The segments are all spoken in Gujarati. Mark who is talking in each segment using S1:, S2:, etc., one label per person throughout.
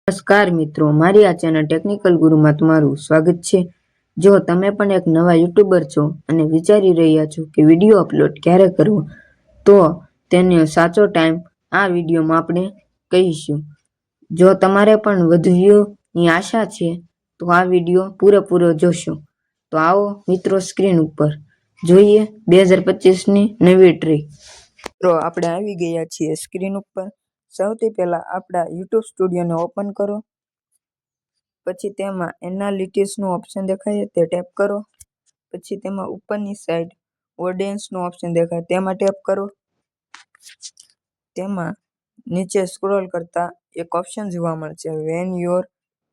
S1: નમસ્કાર મિત્રો, મારી આ ચેનલ ટેકનિકલ ગુરુમાં તમારું સ્વાગત છે. જો તમે પણ એક નવા યુટ્યુબર છો અને વિચારી રહ્યા છો કે વિડીયો અપલોડ ક્યારે કરવો, તો તેનો સાચો ટાઈમ આ વિડીયોમાં આપણે કહીશું. જો તમારે પણ વધુ વ્યૂની આશા છે તો આ વિડીયો પૂરેપૂરો જોશો. તો આવો મિત્રો, સ્ક્રીન ઉપર જોઈએ 2025ની નવી ટ્રીક. તો આપણે આવી ગયા છીએ સ્ક્રીન ઉપર. સૌથી પહેલા આપણા યુટ્યુબ સ્ટુડિયોને ઓપન કરો. પછી તેમાં એનાલિટિક્સનું ઓપ્શન દેખાય તે ટેપ કરો. પછી તેમાં ઉપરની સાઈડ ઓડિયન્સનું ઓપ્શન દેખાય તેમાં ટેપ કરો. તેમાં નીચે સ્ક્રોલ કરતા એક ઓપ્શન જોવા મળશે van your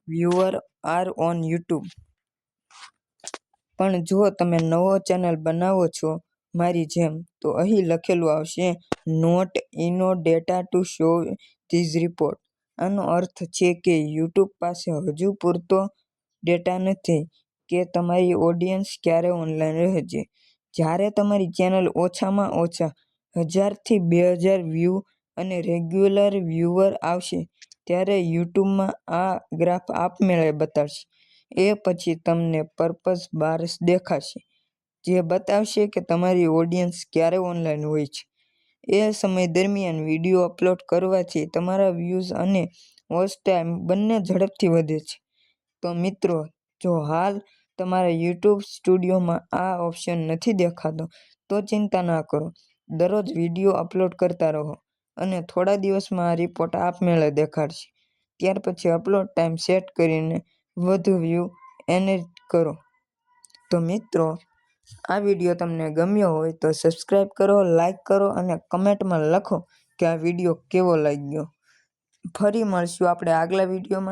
S1: viewer are on YouTube. પણ જો તમે નવો ચેનલ બનાવો છો મારી જેમ, તો અહીં લખેલું આવશે નોટ ઇનો data to show these report. આનો અર્થ છે કે યુટ્યુબ પાસે હજુ પૂરતો ડેટા નથી કે તમારી ઓડિયન્સ ક્યારે ઓનલાઈન રહે છે. જ્યારે તમારી ચેનલ ઓછામાં ઓછા 1000 થી 2000 વ્યૂ અને રેગ્યુલર વ્યુઅર આવશે, ત્યારે યુટ્યુબમાં આ ગ્રાફ આપમેળે બતાવશે. એ પછી તમને પર્પઝ બાર્સ દેખાશે, જે બતાવશે કે તમારી ઓડિયન્સ ક્યારે ઓનલાઈન હોય છે. એ સમય દરમિયાન વિડીયો અપલોડ કરવાથી તમારા વ્યૂઝ અને વોચ ટાઈમ બંને ઝડપથી વધે છે. તો મિત્રો, જો હાલ તમારા યુટ્યુબ સ્ટુડિયોમાં આ ઓપ્શન નથી દેખાતો, તો ચિંતા ના કરો. દરરોજ વિડીયો અપલોડ કરતા રહો અને થોડા દિવસમાં આ રિપોર્ટ આપમેળે દેખાડશે. ત્યાર પછી અપલોડ ટાઈમ સેટ કરીને વધુ વ્યૂ એનરેટ કરો. તો મિત્રો, આ વિડીયો તમને ગમ્યો હોય તો સબસ્ક્રાઈબ કરો, લાઈક કરો અને કમેન્ટમાં લખો કે આ વિડીયો કેવો લાગ્યો. ફરી મળશું આપણે આગલા વિડીયોમાં.